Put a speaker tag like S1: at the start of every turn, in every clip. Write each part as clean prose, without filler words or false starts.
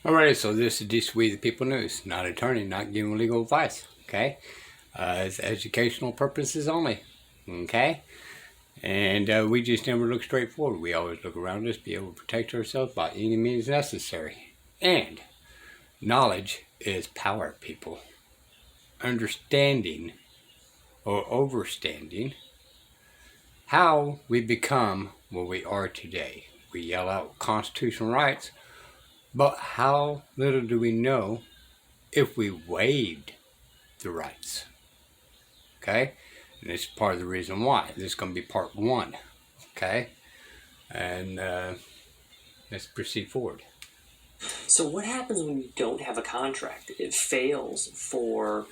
S1: Alright, so this is just We the People News, not attorney, not giving legal advice, okay? It's educational purposes only, okay? And we just never look straight forward. We always look around us, be able to protect ourselves by any means necessary. And knowledge is power, people. Understanding or overstanding how we become what we are today. We yell out constitutional rights, but how little do we know if we waived the rights? Okay, and this is part of the reason why. This is going to be part one. Okay, and let's proceed forward.
S2: So what happens when you don't have a contract? It fails for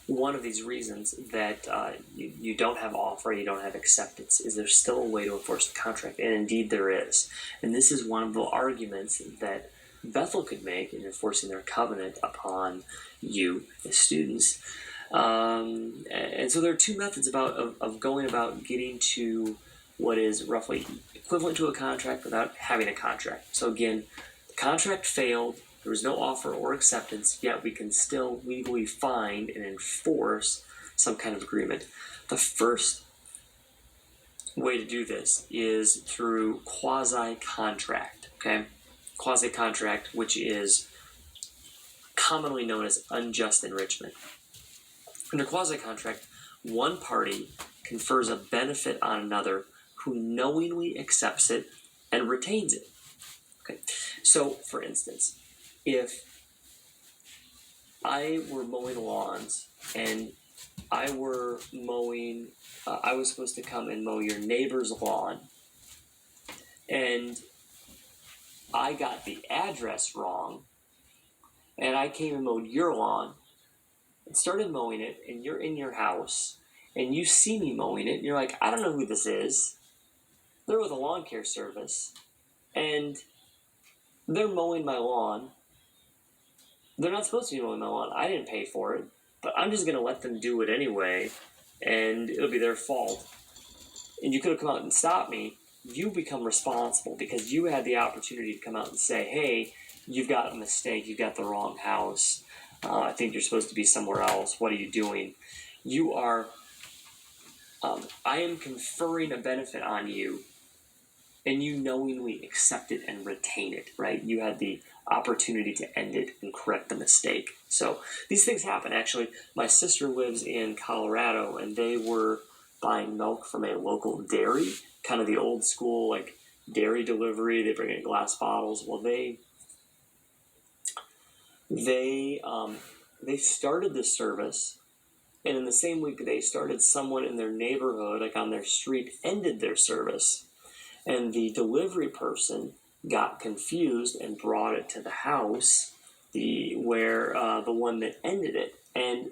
S2: one of these reasons that you don't have offer, you don't have acceptance. Is there still a way to enforce the contract? And indeed there is. And this is one of the arguments that Bethel could make in enforcing their covenant upon you as students. And so there are two methods of going about getting to what is roughly equivalent to a contract without having a contract. So again, the contract failed. There was no offer or acceptance, yet we can still legally find and enforce some kind of agreement. The first way to do this is through quasi-contract, okay? Quasi-contract, which is commonly known as unjust enrichment. Under quasi-contract, one party confers a benefit on another who knowingly accepts it and retains it. Okay, so for instance, if I were mowing lawns and I were mowing, I was supposed to come and mow your neighbor's lawn, and I got the address wrong, and I came and mowed your lawn and started mowing it, and you're in your house, and you see me mowing it, and you're like, I don't know who this is. They're with a lawn care service, and they're mowing my lawn. They're not supposed to be mowing my lawn. I didn't pay for it, but I'm just going to let them do it anyway, and it'll be their fault. And you could have come out and stopped me. You become responsible because you had the opportunity to come out and say, hey, you've got a mistake. You've got the wrong house. I think you're supposed to be somewhere else. What are you doing? You are, I am conferring a benefit on you, and you knowingly accept it and retain it, right? You had the opportunity to end it and correct the mistake. So these things happen. Actually, my sister lives in Colorado, and they were buying milk from a local dairy, kind of the old school, like, dairy delivery. They bring in glass bottles. Well, they started this service, and in the same week they started, someone in their neighborhood, like on their street, ended their service. And the delivery person got confused and brought it to the house, the one that ended it. And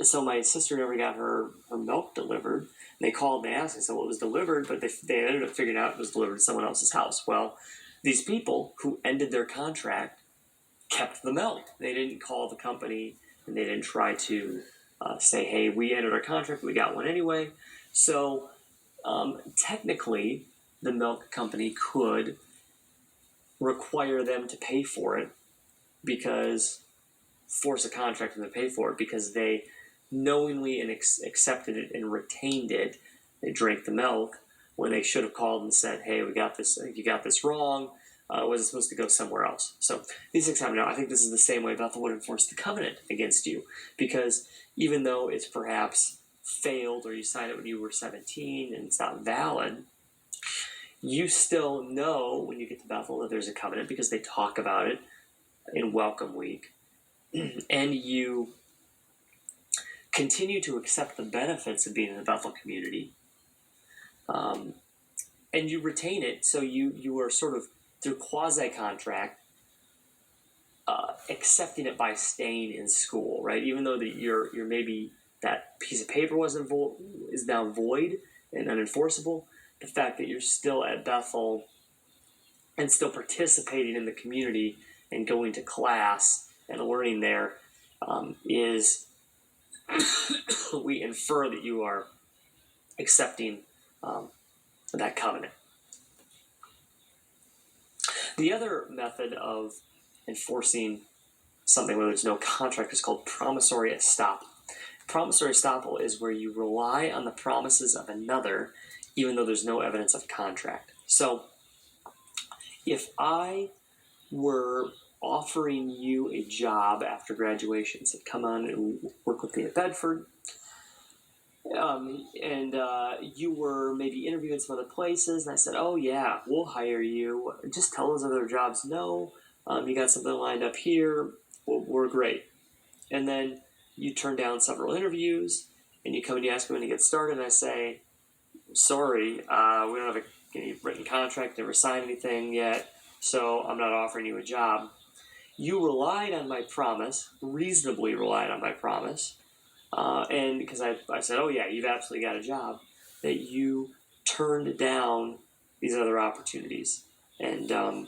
S2: so my sister never got her milk delivered. And they called and they asked, and said, well, it was delivered, but they ended up figuring out it was delivered to someone else's house. Well, these people who ended their contract kept the milk. They didn't call the company, and they didn't try to say, hey, we ended our contract, we got one anyway. So technically, the milk company could require them to pay for it, force a contract and to pay for it, because they knowingly and accepted it and retained it. They drank the milk when they should have called and said, hey, we got this, I think you got this wrong. Was it supposed to go somewhere else? So these things happen now. I think this is the same way Bethel would enforce the covenant against you, because even though it's perhaps failed, or you signed it when you were 17 and it's not valid, you still know when you get to Bethel that there's a covenant, because they talk about it in Welcome Week, and you continue to accept the benefits of being in the Bethel community, and you retain it. So you are sort of, through quasi-contract, accepting it by staying in school, right? Even though that you're maybe that piece of paper is now void and unenforceable, the fact that you're still at Bethel and still participating in the community and going to class and learning there is we infer that you are accepting that covenant. The other method of enforcing something where there's no contract is called promissory estoppel. Promissory estoppel is where you rely on the promises of another even though there's no evidence of contract. So if I were offering you a job after graduation, said come on and work with me at Bedford, and you were maybe interviewing some other places, and I said, oh yeah, we'll hire you, just tell those other jobs no, you got something lined up here, we're great. And then you turn down several interviews, and you come and you ask me when to get started, and I say, sorry, we don't have any written contract, never signed anything yet, so I'm not offering you a job. You relied on my promise, reasonably relied on my promise, and because I said, oh yeah, you've absolutely got a job, that you turned down these other opportunities. And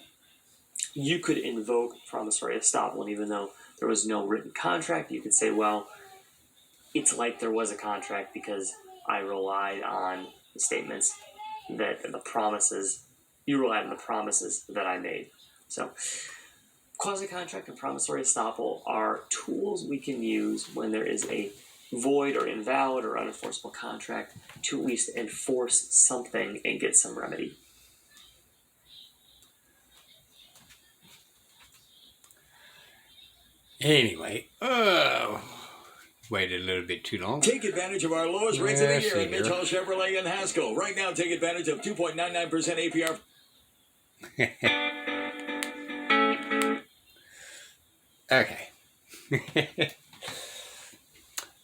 S2: you could invoke promissory estoppel, and even though there was no written contract, you could say, well, it's like there was a contract because I relied on the statements that the promises, you relied on the promises that I made. So quasi-contract and promissory estoppel are tools we can use when there is a void or invalid or unenforceable contract to at least enforce something and get some remedy.
S1: Anyway, waited a little bit too long.
S3: Take advantage of our lowest rates of the year at Mitchell Chevrolet in Haskell. Right now, take advantage of 2.99% APR.
S1: Okay.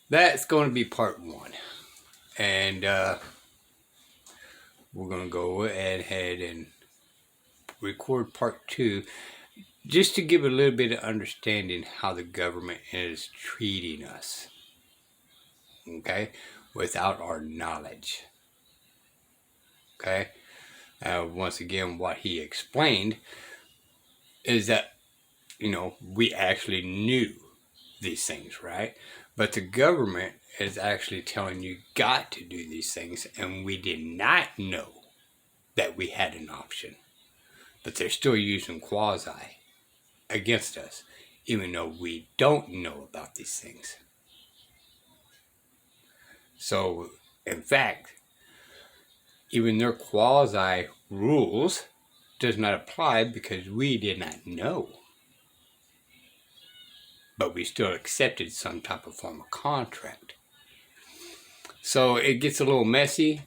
S1: That's going to be part 1. And we're going to go ahead and record part 2 just to give a little bit of understanding how the government is treating us. Okay? Without our knowledge. Okay? Once again, what he explained is that, we actually knew these things, right? But the government is actually telling you got to do these things, and we did not know that we had an option. But they're still using quasi against us, even though we don't know about these things. So, in fact, even their quasi rules does not apply because we did not know. But we still accepted some type of form of contract. So it gets a little messy,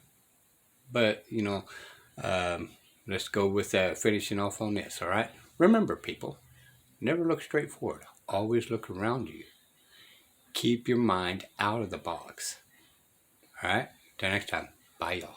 S1: but, let's go with finishing off on this, all right? Remember, people, never look straight forward. Always look around you. Keep your mind out of the box. All right? Till next time. Bye, y'all.